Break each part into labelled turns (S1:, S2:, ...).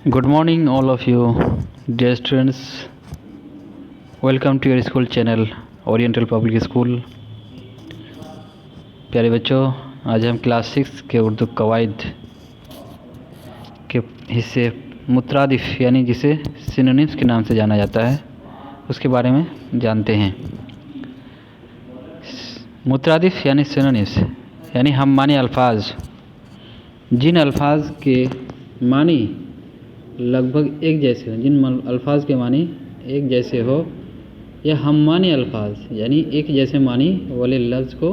S1: Good morning, all of you, dear students. Welcome to your school channel, Oriental Public School. प्यारे बच्चों, आज हम class 6 के उर्दू कवायद के हिस्से मुतरादिफ यानी जिसे सिनोनिम्स के नाम से जाना जाता है उसके बारे में जानते हैं। मुतरादिफ यानी सिनोनिम्स यानी हम मानी अल्फाज, जिन अल्फाज के मानी लगभग एक जैसे हो, जिन अल्फाज के मानी एक जैसे हो या हम मानी अल्फाज यानी एक जैसे मानी वाले लफ्ज़ को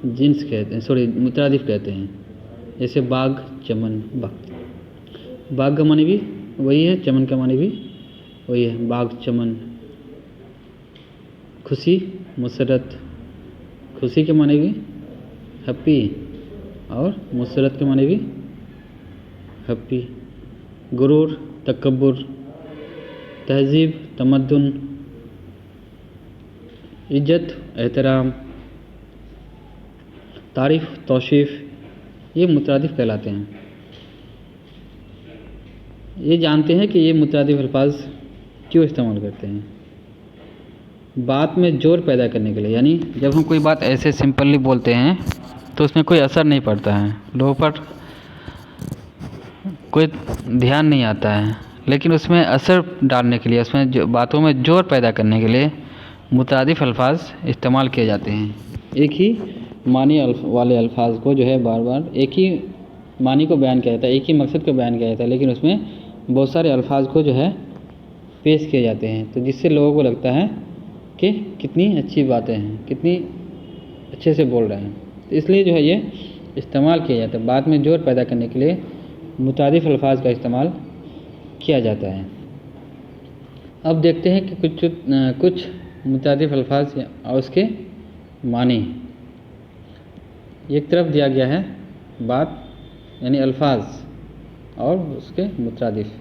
S1: जिन्स कहते हैं, मुतरादिफ कहते हैं। जैसे बाग, चमन, बाग का मानी भी वही है, चमन का मानी भी वही है। बाग, चमन। खुशी, मुसरत, खुशी के मानी भी हैप्पी और मुसरत के मानी भी हैप्पी। गुरूर, तकब्बुर, तहज़ीब, तमद्दुन, इज्जत, एहतराम, तारीफ़, तौसीफ़, ये मुतरादिफ कहलाते हैं। ये जानते हैं कि ये मुतरादिफ अल्फाज क्यों इस्तेमाल करते हैं? बात में जोर पैदा करने के लिए, यानी जब हम कोई बात ऐसे सिंपली बोलते हैं तो उसमें कोई असर नहीं पड़ता है, लोगों पर कोई ध्यान नहीं आता है, लेकिन उसमें असर डालने के लिए, उसमें जो बातों में जोर पैदा करने के लिए मुतरादिफ अल्फाज इस्तेमाल किए जाते हैं। एक ही मानी वाले अल्फाज को जो है बार बार एक ही मानी को बयान किया जाता है, एक ही मकसद को बयान किया जाता है, लेकिन उसमें बहुत सारे अल्फाज को जो है पेश किए जाते हैं, तो जिससे लोगों को लगता है कि कितनी अच्छी बातें हैं, कितनी अच्छे से बोल रहे हैं। तो इसलिए जो है ये इस्तेमाल किया जाता है, बात में जोर पैदा करने के लिए मुतारिफ अल्फाज का इस्तेमाल किया जाता है। अब देखते हैं कि कुछ मुतारिफ अल्फाज और उसके मानी। एक तरफ दिया गया है बात यानी अल्फाज और उसके मुतरादिफ।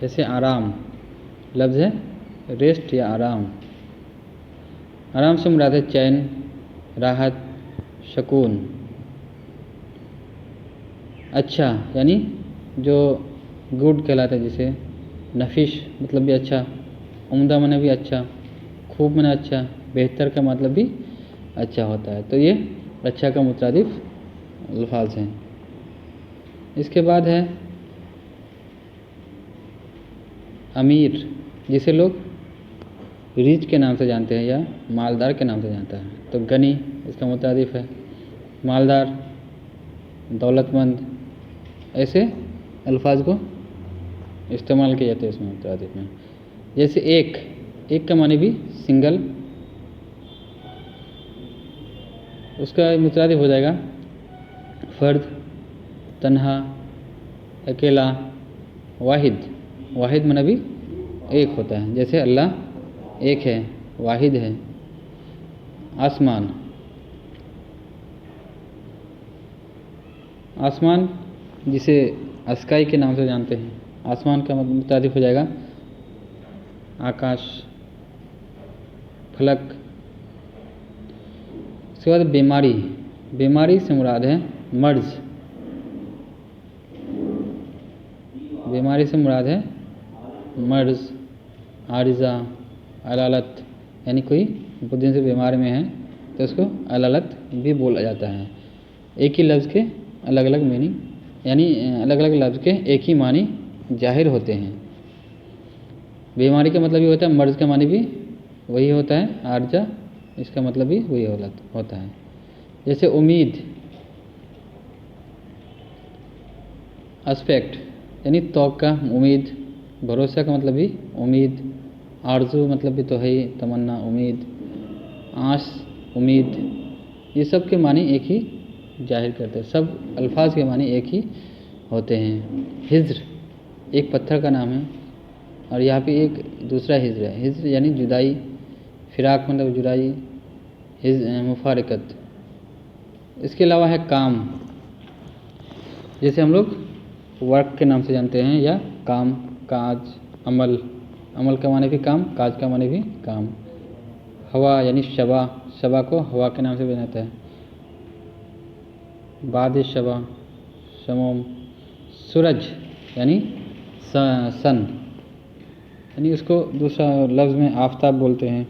S1: जैसे आराम, लफ्ज़ है रेस्ट या आराम। आराम से मुराद है चैन, राहत, सुकून। अच्छा यानी जो गुड कहलाता है, जिसे नफिश मतलब भी अच्छा, उम्दा माने भी अच्छा, खूब माने अच्छा, बेहतर का मतलब भी अच्छा होता है। तो ये अच्छा का मुतरादिफ अल्फाज हैं। इसके बाद है अमीर, जिसे लोग रिच के नाम से जानते हैं या मालदार के नाम से जानता है। तो गनी इसका मुतरादिफ है, मालदार, दौलतमंद। ऐसे अल्फाज को इस्तेमाल किए जाते हैं इसमें मुतरादिफ में। जैसे एक का मानी भी सिंगल, उसका मुतरादिफ हो जाएगा फ़र्द, तन्हा, अकेला, वाहिद। वाहिद माना भी एक होता है, जैसे अल्लाह एक है, वाहिद है। आसमान, आसमान जिसे अस्काई के नाम से जानते हैं, आसमान का मुतारिफ हो जाएगा आकाश, फलक। उसके बाद बीमारी, बीमारी से मुराद है मर्ज। बीमारी से मुराद है मर्ज, आरिज़ा, अलालत। यानी कोई बहुत दिन से बीमार में है तो उसको अलालत भी बोला जाता है। एक ही लफ्ज़ के अलग अलग मीनिंग, यानी अलग अलग लफ्ज़ के एक ही मानी जाहिर होते हैं। बीमारी का मतलब ये होता है, मर्ज का मानी भी वही होता है, आर्जा इसका मतलब भी वही होता है। जैसे उम्मीद, एस्पेक्ट यानी तौक़ा, उम्मीद। भरोसा का मतलब भी उम्मीद। आरज़ू मतलब भी तो है ही, तमन्ना, उम्मीद। आस, उम्मीद। ये सब के मानी एक ही जाहिर करते हैं, सब अल्फाज के मानी एक ही होते हैं। हिज्र एक पत्थर का नाम है, और यहाँ पे एक दूसरा हिज्र है। हिज्र यानी जुदाई, फिराक मतलब जुदाई, मुफारिकत। इसके अलावा है काम, जैसे हम लोग वर्क के नाम से जानते हैं, या काम, काज, अमल। अमल का माने भी काम, काज का माने भी काम। हवा यानी शबा, शबा को हवा के नाम से भी जानता है। बाद शबा, समोम, सूरज यानी सन, यानी उसको दूसरा लफ्ज़ में आफ़ताब बोलते हैं,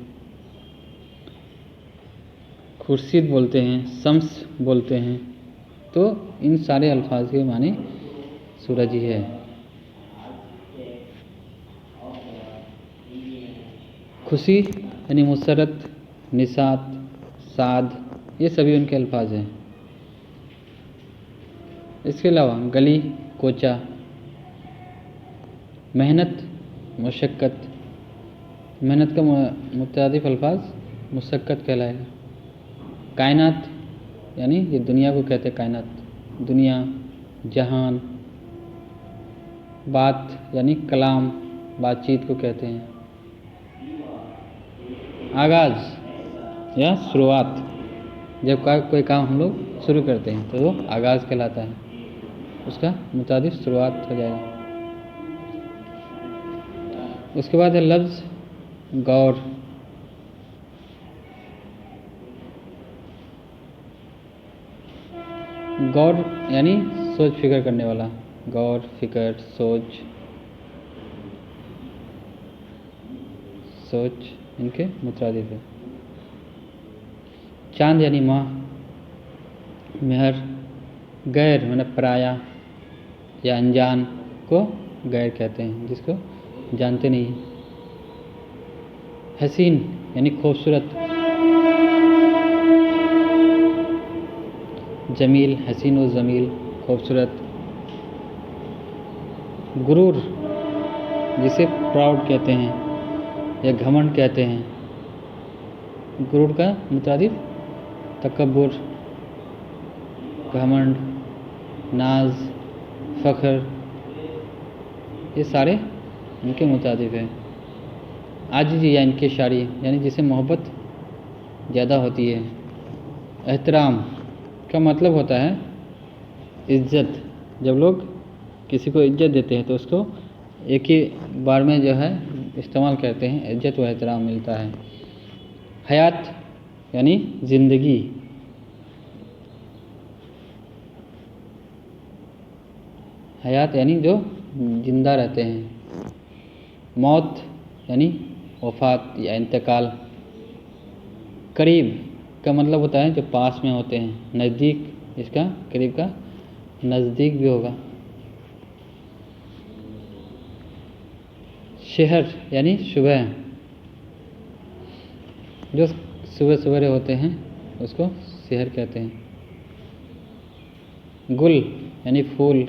S1: खुर्शीद बोलते हैं, शम्स बोलते हैं। तो इन सारे अल्फाज के माने सूरज ही है। खुशी यानी मुसरत, निसात, साद, ये सभी उनके अल्फाज हैं। इसके अलावा गली, कोचा, मेहनत, मुशक्क़त, मेहनत का मुतरादिफ अल्फाज मुशक्क़त कहलाएगा। कायनात यानी ये दुनिया को कहते हैं कायनात, दुनिया, जहान। बात यानी कलाम, बातचीत को कहते हैं। आगाज़ या शुरुआत, जब कोई काम हम लोग शुरू करते हैं तो वो आगाज़ कहलाता है, उसका मुतादिफ शुरुआत हो जाएगा। उसके बाद है लफ्ज़ गौर। गौर यानी सोच फिक्र करने वाला, गौर, फिक्र, सोच, इनके मुतरादिफ है। चांद यानी माह, मेहर। गैर माने पराया या अनजान को गैर कहते हैं, जिसको जानते नहीं। हसीन यानी खूबसूरत, जमील, हसीन व जमील, खूबसूरत। गुरूर जिसे प्राउड कहते हैं या घमंड कहते हैं, गुरूर का मुतादिफ तकब्बुर, घमंड, नाज, फ़ख्र, ये सारे इनके मुतादिफ हैं। आजिज़ी या इंकिसारी यानी जिसे मोहब्बत ज़्यादा होती है। एहतराम का मतलब होता है इज़्ज़त। जब लोग किसी को इज़्ज़त देते हैं तो उसको एक ही बार में जो है इस्तेमाल करते हैं, इज़्ज़त व एहतराम मिलता है। हयात यानी ज़िंदगी, हयात यानी जो जिंदा रहते हैं। मौत यानी वफ़ात या इंतकाल। करीब का मतलब होता है जो पास में होते हैं, नज़दीक, इसका करीब का नज़दीक भी होगा। शहर यानी सुबह, जो सुबह सवेरे होते हैं उसको शहर कहते हैं। गुल यानी फूल,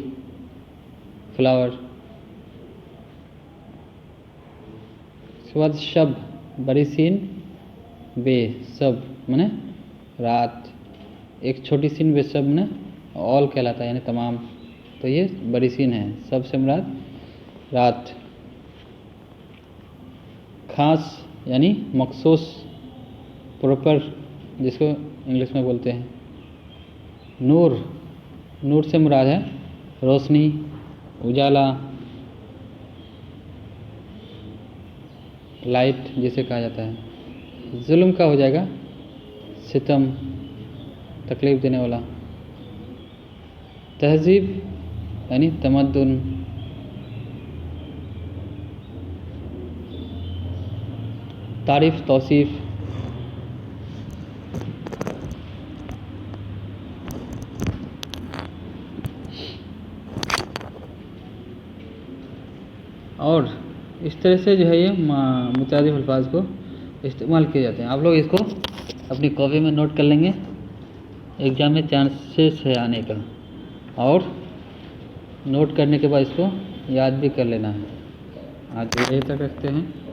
S1: फ्लावर। उसके बाद शब, बड़ी सीन, बे, सब माने रात। एक छोटी सीन बे सब माने ऑल कहलाता है, यानी तमाम। तो ये बड़ी सीन है, सब से मुराद रात। खास यानी मखसूस, प्रॉपर, जिसको इंग्लिश में बोलते हैं। नूर, नूर से मुराद है रोशनी, उजाला, लाइट जिसे कहा जाता है। जुल्म का हो जाएगा सितम, तकलीफ़ देने वाला। तहज़ीब यानी तमद्दुन। तारीफ़, तौसीफ़। और इस तरह से जो है ये मुतादिफ अल्फाज को इस्तेमाल किए जाते हैं। आप लोग इसको अपनी कॉपी में नोट कर लेंगे, एग्ज़ाम में चांसेस है आने का। और नोट करने के बाद इसको याद भी कर लेना है। आज यही तक रखते हैं।